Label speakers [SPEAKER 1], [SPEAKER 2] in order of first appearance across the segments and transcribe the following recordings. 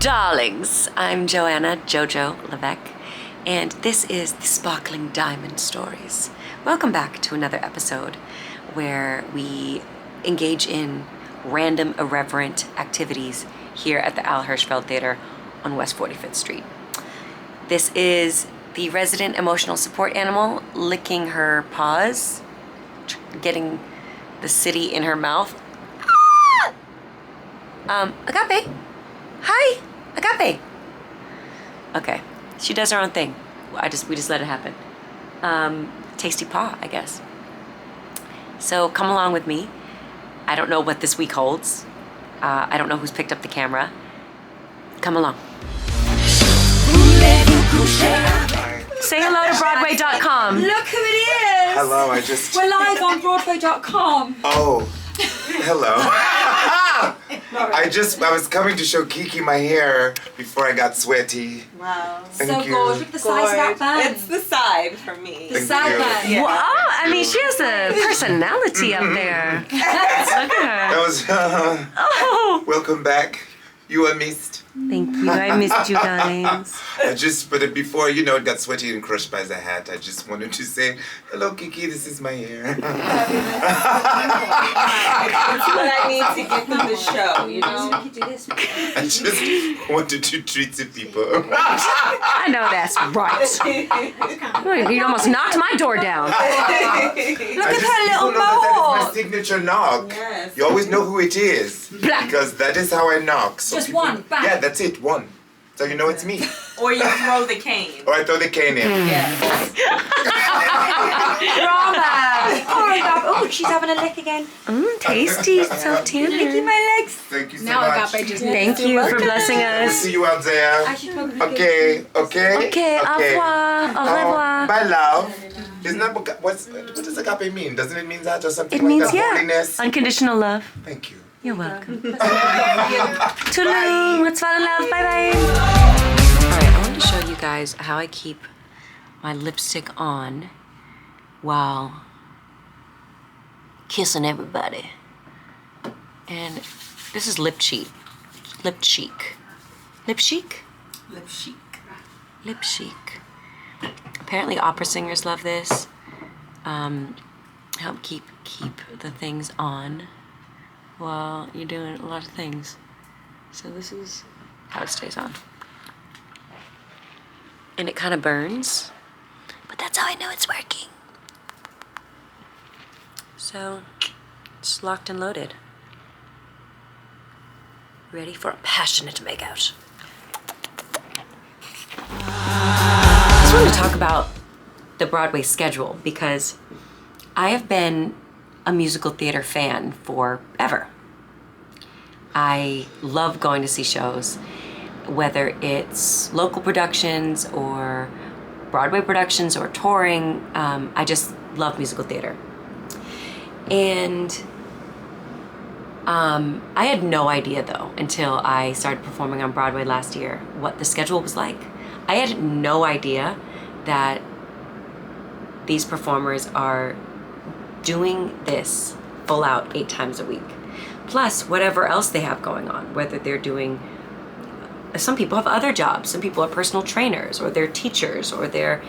[SPEAKER 1] Darlings, I'm Joanna Jojo Levesque, and this is the Sparkling Diamond Stories. Welcome back to another episode where we engage in random, irreverent activities here at the Al Hirschfeld Theater on West 45th Street. This is the resident emotional support animal licking her paws, getting the city in her mouth. Agape. Hi, Agape. Okay, she does her own thing. We just let it happen. Tasty paw, I guess. So come along with me. I don't know what this week holds. I don't know who's picked up the camera. Come along. Say hello to Broadway.com.
[SPEAKER 2] Look who it is!
[SPEAKER 3] Hello,
[SPEAKER 2] We're live on Broadway.com.
[SPEAKER 3] Oh, hello. I was coming to show Kiki my hair before I got sweaty.
[SPEAKER 2] Wow.
[SPEAKER 3] Thank you.
[SPEAKER 2] Gorgeous. Look at the size of that band.
[SPEAKER 4] It's the side for me.
[SPEAKER 2] The side band.
[SPEAKER 4] Yeah.
[SPEAKER 1] Wow, I mean, she has a personality up there. Look at her.
[SPEAKER 3] That was,
[SPEAKER 1] Oh,
[SPEAKER 3] welcome back. You are missed.
[SPEAKER 1] thank you. I missed you guys.
[SPEAKER 3] But before, it got sweaty and crushed by the hat, I just wanted to say, hello, Kiki, this is my hair.
[SPEAKER 4] That's what I need to get through the show, you know?
[SPEAKER 3] I just wanted to treat the people.
[SPEAKER 1] I know that's right. You almost knocked my door down.
[SPEAKER 2] Look at her little
[SPEAKER 3] That is my
[SPEAKER 2] mohawk.
[SPEAKER 3] signature knock.
[SPEAKER 4] Yes.
[SPEAKER 3] You always know who it is.
[SPEAKER 1] Black.
[SPEAKER 3] Because that is how I knock. So
[SPEAKER 2] Just one, bang.
[SPEAKER 3] Yeah, that's it, one. So you know it's me.
[SPEAKER 4] Or you throw the cane.
[SPEAKER 3] Or I throw the cane in.
[SPEAKER 4] Yes.
[SPEAKER 2] Drama. Oh, she's having a lick again.
[SPEAKER 1] Tasty, so
[SPEAKER 2] Licking
[SPEAKER 1] tender.
[SPEAKER 2] my legs.
[SPEAKER 3] Thank you so
[SPEAKER 5] Now
[SPEAKER 3] much.
[SPEAKER 5] Agape just
[SPEAKER 1] Thank you for blessing
[SPEAKER 3] We'll
[SPEAKER 1] us.
[SPEAKER 3] see you out there.
[SPEAKER 2] I should probably
[SPEAKER 3] Okay.
[SPEAKER 1] Okay, au revoir, au revoir.
[SPEAKER 3] Bye, love. Isn't that what does agape mean? Doesn't it mean that or something
[SPEAKER 1] It
[SPEAKER 3] like
[SPEAKER 1] means,
[SPEAKER 3] that?
[SPEAKER 1] yeah,
[SPEAKER 3] Holiness?
[SPEAKER 1] unconditional love.
[SPEAKER 3] Thank you.
[SPEAKER 1] You're welcome. Toodaloo. Let's fall in love. Bye-bye. All right, I wanted to show you guys how I keep my lipstick on while kissing everybody. And this is Lip Cheek. Lip Cheek. Lip Chic?
[SPEAKER 4] Lip chic.
[SPEAKER 1] Lip Chic. Apparently opera singers love this. Help keep the things on while you're doing a lot of things. So this is how it stays on. And it kind of burns, but that's how I know it's working. So it's locked and loaded. Ready for a passionate makeout. I just wanted to talk about the Broadway schedule because I have been a musical theater fan forever. I love going to see shows, whether it's local productions or Broadway productions or touring. I just love musical theater. And I had no idea, though, until I started performing on Broadway last year, what the schedule was like. I had no idea that these performers are doing this full out 8 times a week. Plus whatever else they have going on, whether they're doing, some people have other jobs, some people are personal trainers, or they're teachers, or they're,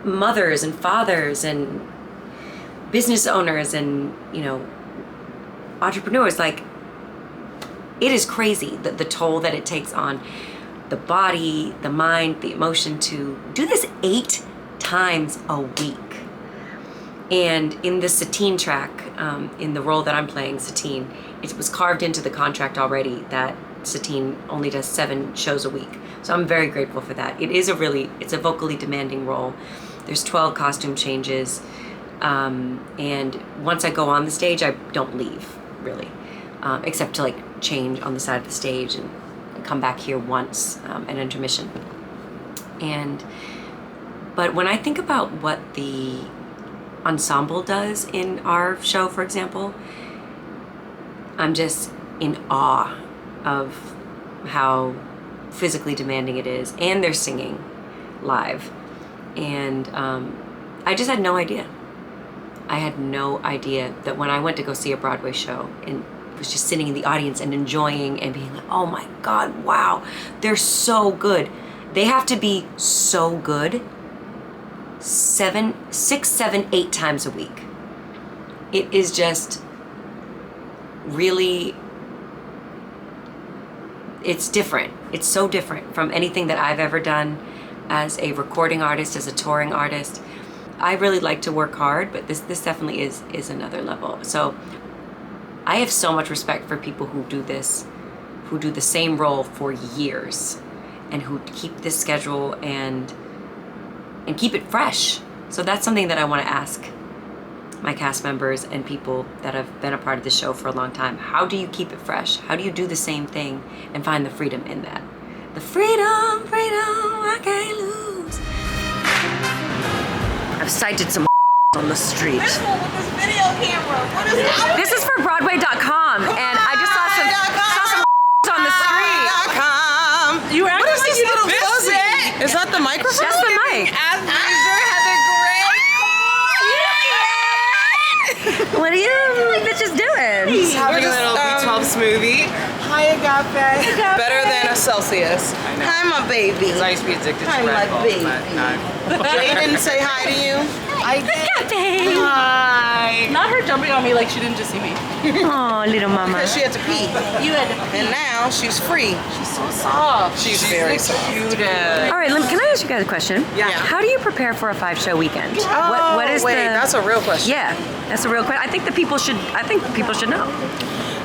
[SPEAKER 1] mothers and fathers and business owners and, entrepreneurs. Like, it is crazy the toll that it takes on the body, the mind, the emotion to do this 8 times a week. And in the Satine track, in the role that I'm playing, Satine, it was carved into the contract already that Satine only does 7 shows a week. So I'm very grateful for that. It's a vocally demanding role. There's 12 costume changes. And once I go on the stage, I don't leave, really, except to change on the side of the stage and come back here once at intermission. But when I think about what the ensemble does in our show, for example, I'm just in awe of how physically demanding it is, and they're singing live. And I just had no idea. I had no idea that when I went to go see a Broadway show was just sitting in the audience and enjoying and being like, oh my God, wow, they're so good. They have to be so good 6, 7, 8 times a week. It is just really, it's different. It's so different from anything that I've ever done as a recording artist, as a touring artist. I really like to work hard, but this definitely is another level. So I have so much respect for people who do this, who do the same role for years and who keep this schedule and keep it fresh. So that's something that I want to ask my cast members and people that have been a part of the show for a long time. How do you keep it fresh? How do you do the same thing and find the freedom in that? The freedom, I can't lose. I've sighted some on the street.
[SPEAKER 4] This one with this video camera. What is that?
[SPEAKER 1] This is for Broadway.com, and I just saw some on the street.
[SPEAKER 5] You
[SPEAKER 2] What
[SPEAKER 5] acting
[SPEAKER 2] is
[SPEAKER 5] like
[SPEAKER 2] this
[SPEAKER 5] you
[SPEAKER 2] little
[SPEAKER 5] don't
[SPEAKER 2] fuzzy?
[SPEAKER 5] visit.
[SPEAKER 2] Is that the microphone?
[SPEAKER 1] That's the mic.
[SPEAKER 5] Athleisure Heather Gray.
[SPEAKER 1] What are you bitches doing?
[SPEAKER 5] He's having
[SPEAKER 2] We're
[SPEAKER 5] a little
[SPEAKER 2] just,
[SPEAKER 5] B12 smoothie. Hi, Agape.
[SPEAKER 2] Better than a Celsius. Hi, my baby.
[SPEAKER 5] I used to be addicted
[SPEAKER 2] Hi,
[SPEAKER 5] to
[SPEAKER 2] my
[SPEAKER 5] Red Bull,
[SPEAKER 2] baby.
[SPEAKER 5] but no.
[SPEAKER 2] Jay didn't say hi to you.
[SPEAKER 5] I did. Hi.
[SPEAKER 6] Not her jumping on me like she didn't just see me.
[SPEAKER 1] Oh, little mama.
[SPEAKER 2] Because she had to pee.
[SPEAKER 6] You had to
[SPEAKER 2] And now she's free.
[SPEAKER 6] She's so soft.
[SPEAKER 2] She's very
[SPEAKER 5] the
[SPEAKER 2] soft.
[SPEAKER 5] cutest.
[SPEAKER 1] All right, can I ask you guys a question?
[SPEAKER 5] Yeah.
[SPEAKER 1] How do you prepare for a 5-show weekend?
[SPEAKER 2] Oh,
[SPEAKER 1] what is
[SPEAKER 2] wait,
[SPEAKER 1] the?
[SPEAKER 2] that's a real question.
[SPEAKER 1] Yeah, that's a real question. I think people should know.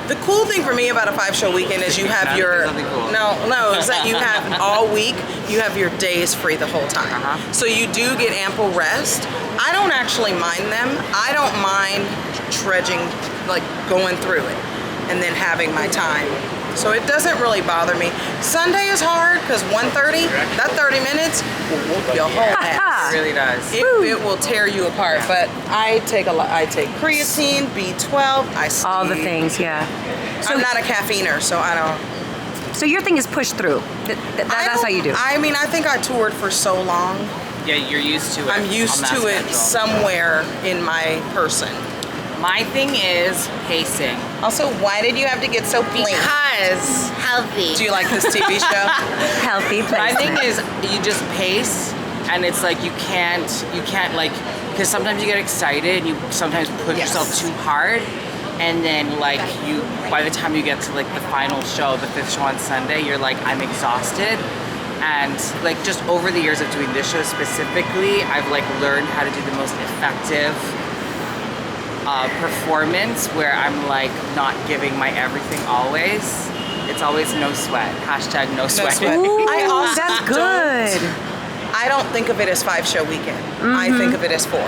[SPEAKER 2] The cool thing for me about a 5-show weekend is you have your
[SPEAKER 5] Nothing cool.
[SPEAKER 2] no, is that you have all week, you have your days free the whole time. So you do get ample rest. I don't actually mind them. I don't mind trudging, like going through it and then having my time. So it doesn't really bother me. Sunday is hard because 1:30, that 30 minutes will whoop your whole ass.
[SPEAKER 5] It really does.
[SPEAKER 2] It will tear you apart. But I take creatine, B12, I sleep.
[SPEAKER 1] All the things, yeah.
[SPEAKER 2] I'm not a caffeiner, so I don't.
[SPEAKER 1] So your thing is push through. That's how you do.
[SPEAKER 2] I mean, I think I toured for so long.
[SPEAKER 5] Yeah, you're used to it.
[SPEAKER 2] I'm used
[SPEAKER 5] on
[SPEAKER 2] to
[SPEAKER 5] that
[SPEAKER 2] it
[SPEAKER 5] schedule.
[SPEAKER 2] somewhere in my person.
[SPEAKER 5] My thing is pacing.
[SPEAKER 2] Also, why did you have to get so plain?
[SPEAKER 5] Because healthy.
[SPEAKER 2] Do you like this TV show?
[SPEAKER 1] Healthy
[SPEAKER 5] My
[SPEAKER 1] place.
[SPEAKER 5] thing is you just pace, and it's like you can't like, because sometimes you get excited and you sometimes push
[SPEAKER 2] Yes.
[SPEAKER 5] yourself too hard, and then like by the time you get to like the final show, the 5th show on Sunday, you're like, I'm exhausted. And like just over the years of doing this show specifically, I've like learned how to do the most effective performance where I'm like not giving my everything always. It's always no sweat. Hashtag no sweat.
[SPEAKER 2] sweat.
[SPEAKER 1] Ooh,
[SPEAKER 2] I also
[SPEAKER 1] that's good.
[SPEAKER 2] I don't think of it as 5-show weekend. I think of it as 4.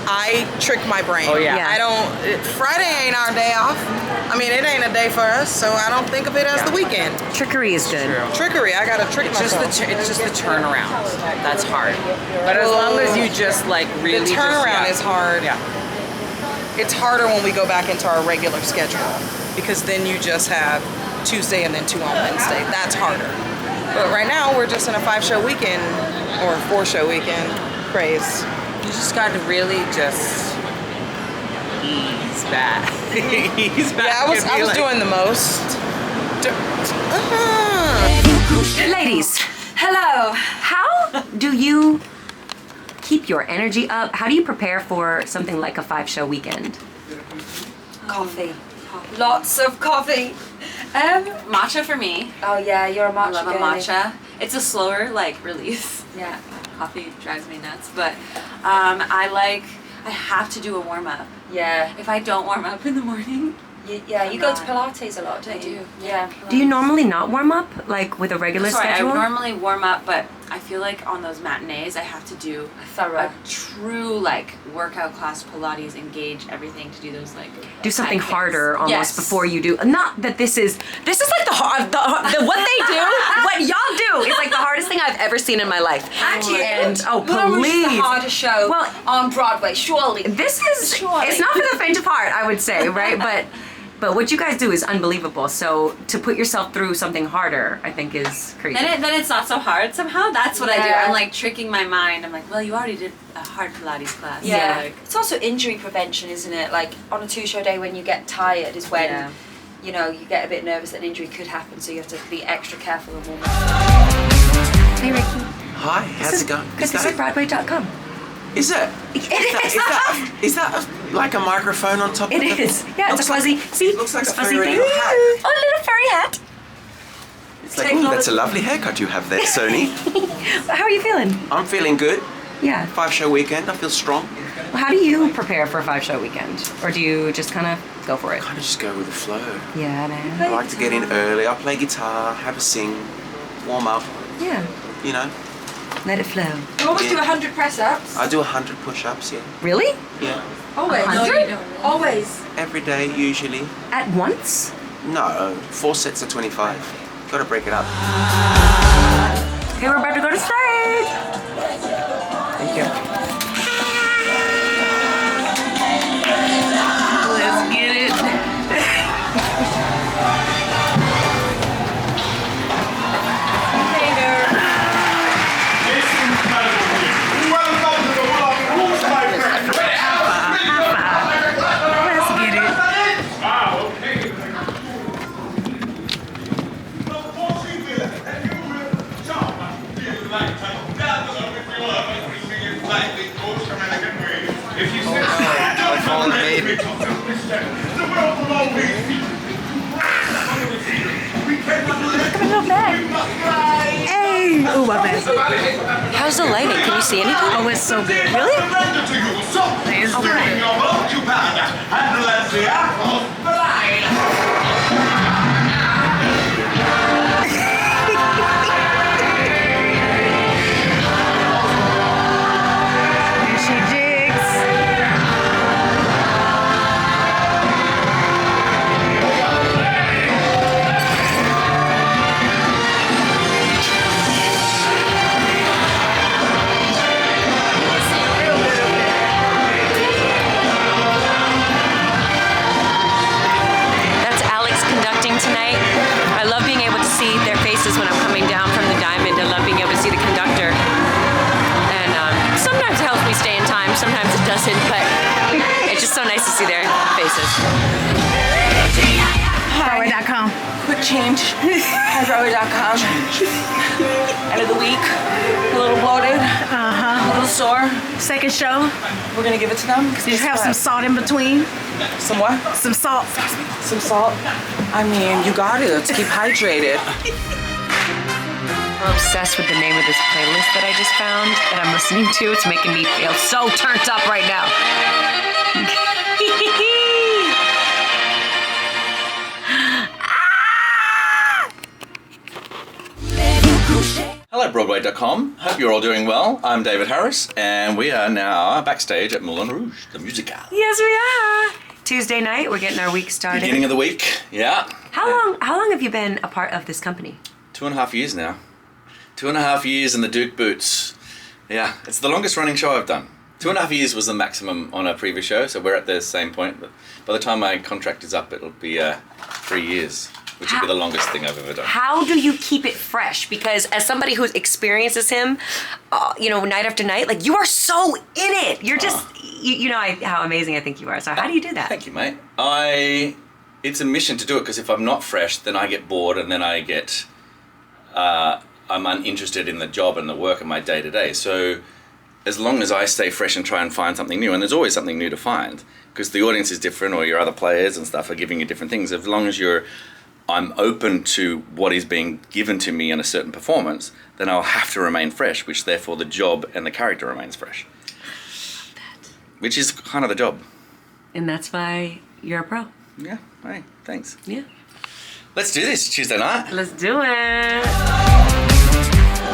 [SPEAKER 2] I trick my brain.
[SPEAKER 5] Oh, yeah.
[SPEAKER 1] Yeah.
[SPEAKER 2] I don't. Friday ain't our day off. I mean, it ain't a day for us, so I don't think of it as the weekend.
[SPEAKER 1] Trickery is good.
[SPEAKER 5] True.
[SPEAKER 2] Trickery. I gotta trick
[SPEAKER 5] It's just
[SPEAKER 2] myself.
[SPEAKER 5] it's just the turnaround that's hard. But as long as you just like really
[SPEAKER 2] The turnaround is hard.
[SPEAKER 5] Yeah.
[SPEAKER 2] It's harder when we go back into our regular schedule because then you just have Tuesday and then 2 on Wednesday. That's harder. But right now we're just in a 5-show weekend or 4-show weekend craze.
[SPEAKER 5] You just got to really just ease back. Ease back.
[SPEAKER 2] Yeah, I was
[SPEAKER 5] and be like-
[SPEAKER 2] doing the most.
[SPEAKER 1] Ladies,
[SPEAKER 6] Hello.
[SPEAKER 1] how do you keep your energy up? How do you prepare for something like a 5-show weekend?
[SPEAKER 6] Coffee. Lots of coffee.
[SPEAKER 4] Matcha for me.
[SPEAKER 6] Oh yeah, you're a matcha
[SPEAKER 4] I love a
[SPEAKER 6] girly.
[SPEAKER 4] matcha. It's a slower like release.
[SPEAKER 6] Yeah.
[SPEAKER 4] Coffee drives me nuts, but I have to do a warm up.
[SPEAKER 6] Yeah.
[SPEAKER 4] If I don't warm up in the morning,
[SPEAKER 6] You
[SPEAKER 4] I'm
[SPEAKER 6] go to
[SPEAKER 4] not.
[SPEAKER 6] Pilates a lot, don't
[SPEAKER 4] I
[SPEAKER 6] you?
[SPEAKER 4] do.
[SPEAKER 6] Yeah.
[SPEAKER 1] Do you normally not warm up like with a regular
[SPEAKER 4] sorry,
[SPEAKER 1] schedule?
[SPEAKER 4] I normally warm up, but I feel like on those matinees I have to do
[SPEAKER 6] Thorough.
[SPEAKER 4] a true like workout class, Pilates, engage everything to do those like
[SPEAKER 1] do something
[SPEAKER 4] side kicks.
[SPEAKER 1] harder almost
[SPEAKER 4] Yes.
[SPEAKER 1] before you do. Not that this is like the what they do, what y'all do is like the hardest thing I've ever seen in my life. And oh please,
[SPEAKER 6] the hardest show
[SPEAKER 1] Well-
[SPEAKER 6] on Broadway, surely.
[SPEAKER 1] this is
[SPEAKER 6] Surely.
[SPEAKER 1] it's not for the faint of heart, I would say, right? But what you guys do is unbelievable. So to put yourself through something harder, I think is crazy.
[SPEAKER 4] Then it's not so hard somehow. That's what I do.
[SPEAKER 6] Yeah.
[SPEAKER 4] I'm like tricking my mind. I'm like, well, you already did a hard Pilates class.
[SPEAKER 6] Yeah.
[SPEAKER 4] Like,
[SPEAKER 6] It's also injury prevention, isn't it? Like on a 2-show day when you get tired is when
[SPEAKER 4] Yeah.
[SPEAKER 6] you know, you get a bit nervous that an injury could happen, so you have to be extra careful and warm up.
[SPEAKER 1] Hey, Ricky.
[SPEAKER 7] Hi, how's it going?
[SPEAKER 1] Good to see Broadway.com.
[SPEAKER 7] Is it? Is that like a microphone on top of
[SPEAKER 1] It
[SPEAKER 7] it?
[SPEAKER 1] is. Yeah, it's a fuzzy. See?
[SPEAKER 7] It looks like
[SPEAKER 1] it's
[SPEAKER 7] a
[SPEAKER 1] fuzzy
[SPEAKER 7] furry
[SPEAKER 1] thing.
[SPEAKER 7] little hat.
[SPEAKER 1] Oh, a little furry hat.
[SPEAKER 7] It's like, ooh, that's a lovely haircut you have there, Sony.
[SPEAKER 1] How are you feeling?
[SPEAKER 7] I'm feeling good.
[SPEAKER 1] Yeah.
[SPEAKER 7] 5-show weekend, I feel strong.
[SPEAKER 1] Well, how do you prepare for a 5-show weekend? Or do you just kind of go for it?
[SPEAKER 7] Kind of just go with the flow.
[SPEAKER 1] Yeah, man.
[SPEAKER 7] I like to get in early. I play guitar, have a sing, warm up,
[SPEAKER 1] Yeah.
[SPEAKER 7] you know.
[SPEAKER 1] Let it flow.
[SPEAKER 6] You always do 100 press-ups.
[SPEAKER 7] I do 100 push-ups, yeah.
[SPEAKER 1] Really?
[SPEAKER 7] Yeah.
[SPEAKER 6] Always.
[SPEAKER 1] 100?
[SPEAKER 6] Always.
[SPEAKER 7] Every day, usually.
[SPEAKER 1] At once?
[SPEAKER 7] No, 4 sets of 25. Gotta break it up.
[SPEAKER 1] Okay, we're about to go to stage.
[SPEAKER 7] Thank you.
[SPEAKER 1] Let's get it. Let's get it. Hey! Ooh, my bad. How's the lighting? Can you see anything? Oh, it's so good. Really? It's really good. Here she jigs. That's Alex conducting tonight. I love being able to see their faces when I'm coming down from the Diamond. I love being able to see the conductor. And sometimes it helps me stay in time, sometimes it doesn't, but it's just so nice to see their faces.
[SPEAKER 8] Broadway.com.
[SPEAKER 5] Quick change at Broadway.com. End of the week, a little bloated, a little sore.
[SPEAKER 8] Second show.
[SPEAKER 5] We're gonna give it to them.
[SPEAKER 8] You have some salt in between.
[SPEAKER 5] Some what?
[SPEAKER 8] Some salt.
[SPEAKER 5] Some salt. I mean, you got it to keep hydrated.
[SPEAKER 1] I'm obsessed with the name of this playlist that I just found that I'm listening to. It's making me feel so turned up right now.
[SPEAKER 9] Hello, Broadway.com. Hope you're all doing well. I'm David Harris, and we are now backstage at Moulin Rouge, the musical.
[SPEAKER 1] Yes, we are. Tuesday night, we're getting our week started.
[SPEAKER 9] Beginning of the week, yeah.
[SPEAKER 1] How long have you been a part of this company?
[SPEAKER 9] 2.5 years now. 2.5 years in the Duke boots. Yeah, it's the longest running show I've done. 2.5 years was the maximum on a previous show, so we're at the same point. But by the time my contract is up, it'll be 3 years, which will be the longest thing I've ever done.
[SPEAKER 1] How do you keep it fresh? Because as somebody who experiences him, night after night, like you are so in it. You're just, you know how amazing I think you are. So how do you do that?
[SPEAKER 9] Thank you, mate. It's a mission to do it, because if I'm not fresh, then I get bored, and then I get, I'm uninterested in the job and the work of my day to day. So as long as I stay fresh and try and find something new, and there's always something new to find, because the audience is different, or your other players and stuff are giving you different things. As long as I'm open to what is being given to me in a certain performance, then I'll have to remain fresh, which therefore the job and the character remains fresh. Which is kind of the job.
[SPEAKER 1] And that's why you're a pro.
[SPEAKER 9] Yeah, hey, thanks.
[SPEAKER 1] Yeah.
[SPEAKER 9] Let's do this Tuesday night.
[SPEAKER 1] Let's do it.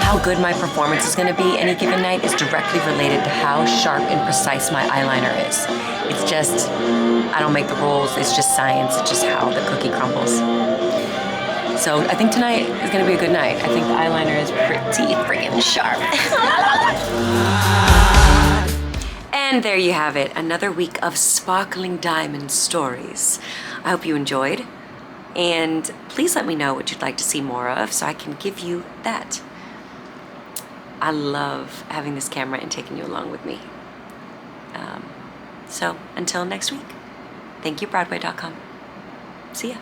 [SPEAKER 1] How good my performance is going to be any given night is directly related to how sharp and precise my eyeliner is. It's just, I don't make the rules, it's just science, it's just how the cookie crumbles. So I think tonight is going to be a good night. I think the eyeliner is pretty friggin' sharp. And there you have it, another week of sparkling diamond stories. I hope you enjoyed. And please let me know what you'd like to see more of so I can give you that. I love having this camera and taking you along with me. So until next week, thank you, Broadway.com. See ya.